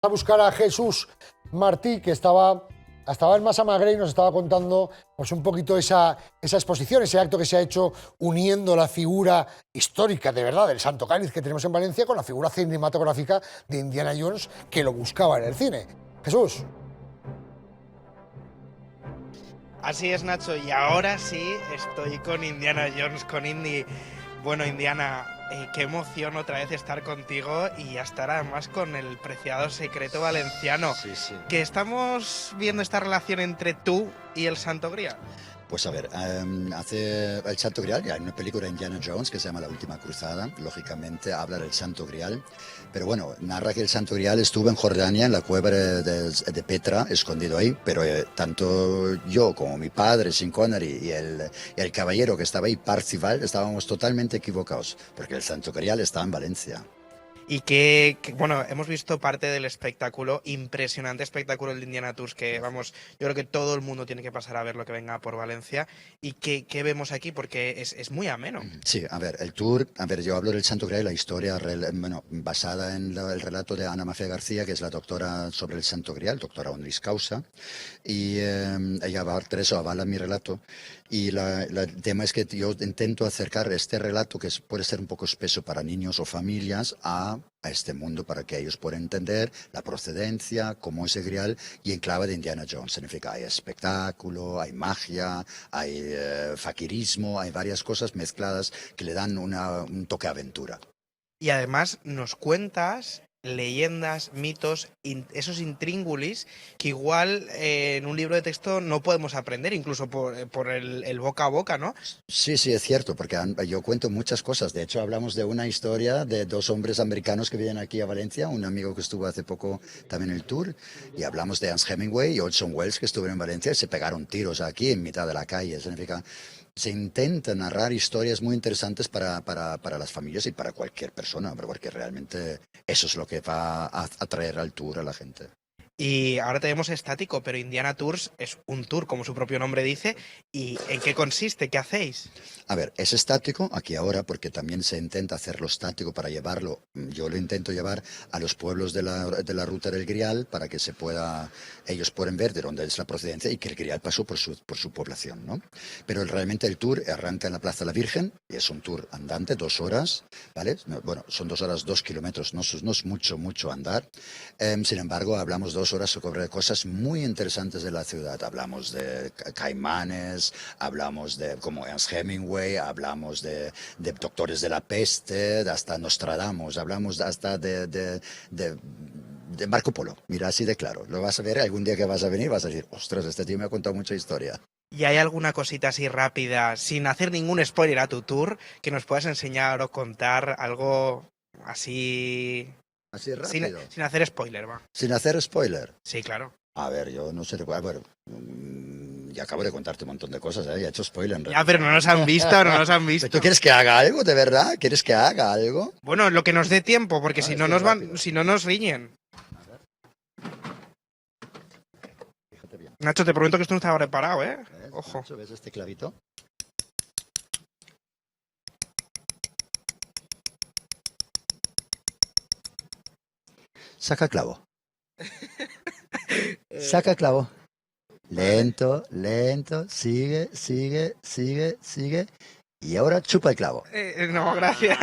A buscar a Jesús Martí, que estaba en Masa Magre y nos estaba contando pues, un poquito esa exposición, ese acto que se ha hecho uniendo la figura histórica de verdad del Santo Cáliz que tenemos en Valencia con la figura cinematográfica de Indiana Jones que lo buscaba en el cine. Jesús. Así es, Nacho, y ahora sí estoy con Indiana Jones, con Indy. Bueno, Indiana, qué emoción otra vez estar contigo y estar además con el preciado secreto valenciano. Sí, sí. Que estamos viendo esta relación entre tú y el Santo Grial. Pues a ver, hace el Santo Grial, hay una película de Indiana Jones que se llama La Última Cruzada, lógicamente habla del Santo Grial, pero bueno, narra que el Santo Grial estuvo en Jordania, en la cueva de Petra, escondido ahí, pero tanto yo como mi padre, Sean Connery, y el caballero que estaba ahí, Parzival, estábamos totalmente equivocados, porque el Santo Grial está en Valencia. Y bueno, hemos visto parte del espectáculo, impresionante espectáculo de Indiana Tours, que vamos, yo creo que todo el mundo tiene que pasar a ver lo que venga por Valencia. ¿Y qué vemos aquí? Porque es muy ameno. Sí, a ver, el tour, yo hablo del Santo Grial, la historia basada en el relato de Ana Mafia García, que es la doctora sobre el Santo Grial, doctora honoris causa, y ella avala mi relato. Y el tema es que yo intento acercar este relato, que puede ser un poco espeso para niños o familias, a este mundo para que ellos puedan entender la procedencia, cómo es el Grial, y en clave de Indiana Jones. Significa hay espectáculo, hay magia, hay faquirismo, hay varias cosas mezcladas que le dan un toque aventura. Y además nos cuentas leyendas, mitos, esos intríngulis que igual en un libro de texto no podemos aprender, incluso por el boca a boca, ¿no? Sí, sí, es cierto, porque yo cuento muchas cosas. De hecho, hablamos de una historia de dos hombres americanos que vienen aquí a Valencia, un amigo que estuvo hace poco también en el tour, y hablamos de Ernest Hemingway y Orson Welles que estuvieron en Valencia y se pegaron tiros aquí en mitad de la calle. Significa, se intenta narrar historias muy interesantes para las familias y para cualquier persona, porque realmente eso es lo que va a atraer al tour a la gente. Y ahora tenemos estático, pero Indiana Tours es un tour, como su propio nombre dice. ¿Y en qué consiste? ¿Qué hacéis? A ver, es estático aquí ahora porque también se intenta hacerlo estático para llevarlo. Yo lo intento llevar a los pueblos de la ruta del Grial para que ellos puedan ver de dónde es la procedencia y que el Grial pasó por su población, ¿no? Pero realmente el tour arranca en la Plaza de la Virgen y es un tour andante, 2 horas, ¿vale? Bueno, son 2 horas, 2 kilómetros, no es mucho andar. Sin embargo, hablamos 2 horas sobre cosas muy interesantes de la ciudad. Hablamos de caimanes, hablamos de como Ernest Hemingway, hablamos de doctores de la peste, hasta Nostradamus, hablamos hasta de Marco Polo. Mira, así de claro. Lo vas a ver algún día que vas a venir, vas a decir, ostras, este tío me ha contado mucha historia. ¿Y hay alguna cosita así rápida, sin hacer ningún spoiler a tu tour, que nos puedas enseñar o contar algo así... Así rápido. Sin hacer spoiler, va. Sin hacer spoiler. Sí, claro. A ver, yo no sé. Bueno, ya acabo de contarte un montón de cosas, ¿eh? Ya he hecho spoiler. En Ya, pero no nos han visto, no nos han visto. ¿Tú quieres que haga algo, de verdad? ¿Quieres que haga algo? Bueno, lo que nos dé tiempo, porque si no nos riñen. Fíjate bien. Nacho, te prometo que esto no estaba preparado, ¿eh? ¿Ves, Ojo. Nacho, ¿ves este clavito? Saca clavo. Saca clavo. Lento, lento, sigue. Y ahora chupa el clavo. No, gracias.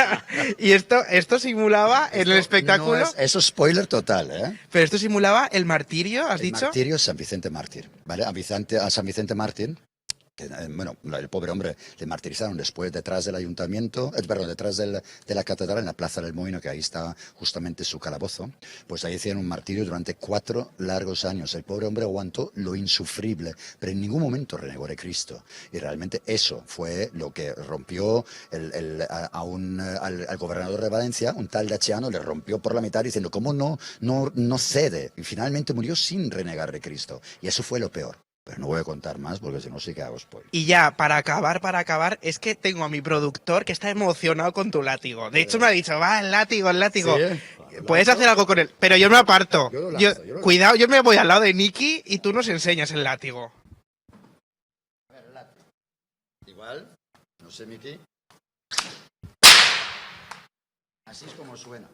Y esto simulaba en el espectáculo. Eso es spoiler total, ¿eh? Pero esto simulaba el martirio, ¿has dicho? El martirio San Vicente Mártir, ¿vale? A San Vicente Mártir, bueno, el pobre hombre le martirizaron después detrás del ayuntamiento, detrás de la catedral, en la Plaza del Molino, que ahí está justamente su calabozo. Pues ahí hicieron un martirio durante 4 largos años. El pobre hombre aguantó lo insufrible, pero en ningún momento renegó de Cristo. Y realmente eso fue lo que rompió al gobernador de Valencia, un tal Daciano, le rompió por la mitad diciendo, ¿cómo no cede? Y finalmente murió sin renegar de Cristo. Y eso fue lo peor. Pero no voy a contar más porque si no sí que hago spoiler. Y ya, para acabar, es que tengo a mi productor que está emocionado con tu látigo. De hecho me ha dicho, va, el látigo. ¿Sí? Puedes hacer algo con él, pero yo me aparto. Yo lo lanzo. Cuidado, yo me voy al lado de Nicky y tú nos enseñas el látigo. A ver, el látigo. Igual, no sé, Miki. Así es como suena.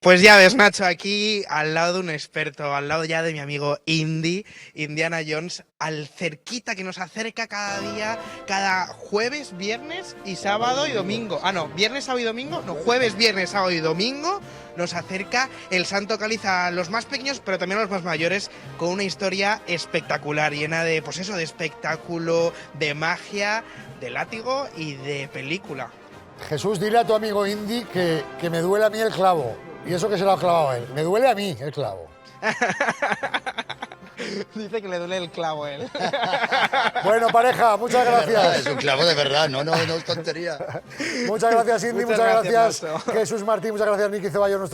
Pues ya ves, Nacho, aquí al lado de un experto, al lado ya de mi amigo Indiana Jones, al cerquita que nos acerca cada día, cada jueves, viernes y sábado y domingo. Ah, no, viernes, sábado y domingo, no, jueves, viernes, sábado y domingo nos acerca el Santo Cáliz a los más pequeños, pero también a los más mayores, con una historia espectacular, llena de, pues eso, de espectáculo, de magia, de látigo y de película. Jesús, dile a tu amigo Indy que me duele a mí el clavo. Y eso que se lo ha clavado a él. Me duele a mí el clavo. Dice que le duele el clavo a él. Bueno, pareja, muchas gracias. Es un clavo de verdad, no es tontería. Muchas gracias, Indy. Muchas Muchas gracias, gracias, Nacho. Jesús Martín. Muchas gracias, Miki Ceballos, nuestro